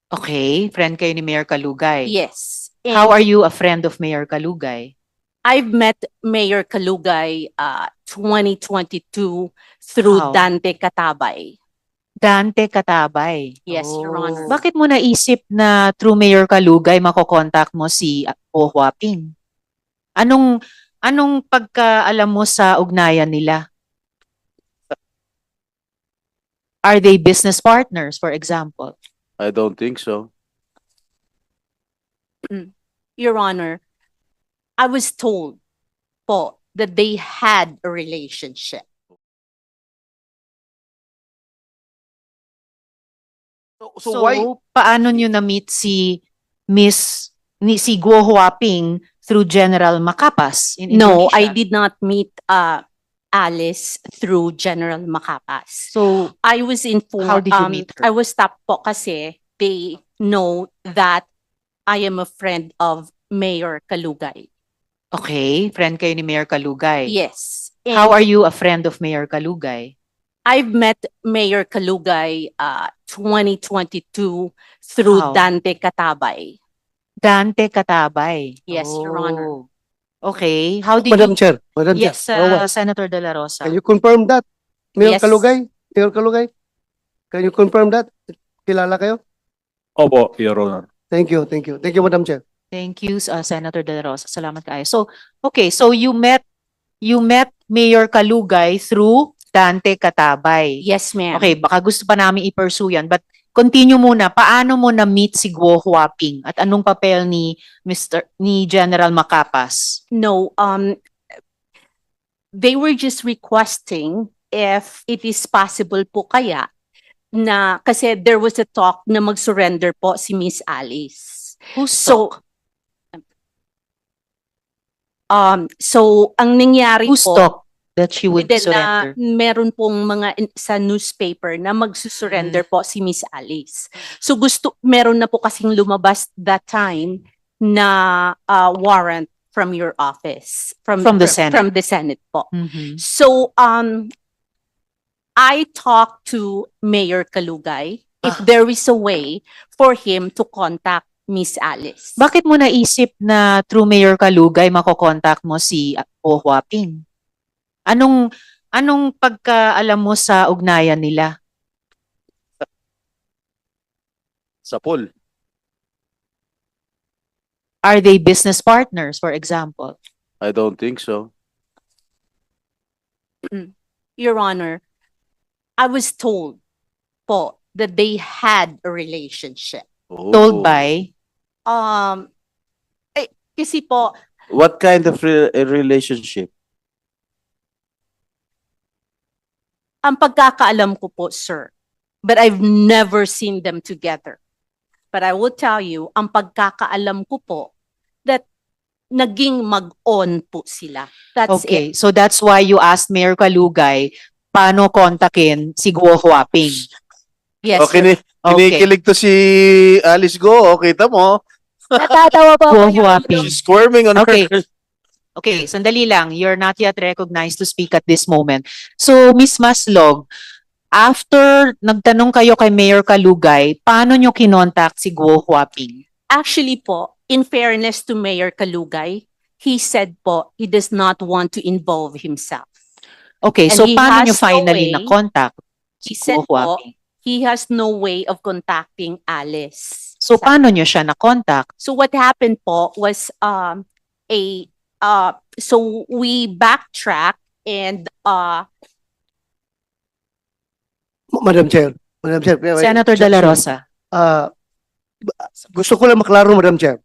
Okay, friend kayo ni Mayor Kalugay. Yes. How And are you a friend of Mayor Kalugay? I've met Mayor Kalugay 2022 through How? Dante Katabay. Dante Katabay. Yes, Your Honor. Bakit mo naisip na through Mayor Kalugay makokontak mo si Go Huaping? Anong pagkaalam mo sa ugnayan nila? Are they business partners, for example? I don't think so. Your Honor, I was told po that they had a relationship. So why? Paano nyo na-meet si si Go Huaping through General Macapas in No, Indonesia? I did not meet Alice through General Macapas. So, I was informed. How did you meet her? I was stopped po kasi they know that I am a friend of Mayor Kalugay. okay, friend kayo ni Mayor Kalugay. Yes. How And are you a friend of Mayor Kalugay? I've met Mayor Kalugay 2022 through How? Dante Katabay. Dante Katabay. Yes, Your Honor. Okay. How did Madam you... Chair, Madam Yes, Chair. Senator De La Rosa. Can you confirm that? Mayor Yes. Kalugay? Mayor Kalugay? Can you confirm that? Kilala kayo? Opo, Your Honor. Thank you, thank you. Thank you, Madam Chair. Thank you, Senator De La Rosa. Salamat kayo. So, okay, so you met Mayor Kalugay through Dante Katabay. Yes, ma'am. Okay, baka gusto pa namin i-pursue yan, but continue muna. Paano mo na-meet si Guo Huaping at anong papel ni General Macapas? No, they were just requesting if it is possible po kaya na kasi there was a talk na mag-surrender po si Miss Alice. Who's So, ang nangyari Who's po, talk that she would then, surrender? meron pong mga sa newspaper na magsusurrender po si Miss Alice. So meron na po kasing lumabas that time na warrant from your office. From the Senate. From the Senate po. Mhm. So, I talked to Mayor Kalugay if there is a way for him to contact Miss Alice. Bakit mo naisip na through Mayor Kalugay makokontak mo si Guo Huaping? Anong pagkaalam mo sa ugnayan nila? Sa pool. Are they business partners, for example? I don't think so. Your Honor, I was told po that they had a relationship. Told by? Kasi po, What kind of a relationship? ang pagkakaalam ko po, sir, but I've never seen them together. But I will tell you, ang pagkakaalam ko po, that naging mag-on po sila. That's Okay, it. so that's why you asked Mayor Kalugay paano kontakin si Guo Huaping. Yes, Okay, sir. kinikilig to si Alice Go. Kita mo? Natatawa po Guo ako. Your Huaping. She's squirming on Okay. her. Okay, sandali lang. You're not yet recognized to speak at this moment. So, Miss Maslog, after nagtanong kayo kay Mayor Kalugay, paano nyo kinontak si Guo Huaping? Actually po, in fairness to Mayor Kalugay, he said po, he does not want to involve himself. Okay, And so he paano nyo has no finally way- na-contact He si said Guo po, Huaping? he has no way of contacting Alice. So, paano nyo siya na-contact? So what happened po was so we backtrack and Madam Chair. Madam Chair. Senator De La Rosa. Gusto ko lang maklaro, Madam Chair.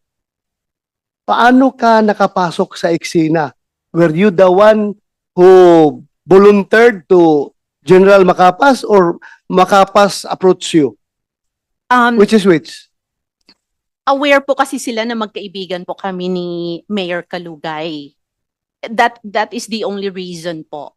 Paano ka nakapasok sa eksena? Were you the one who volunteered to General Macapas or Macapas approached you? Which is which? aware po kasi sila na magkaibigan po kami ni Mayor Kalugay. That is the only reason po.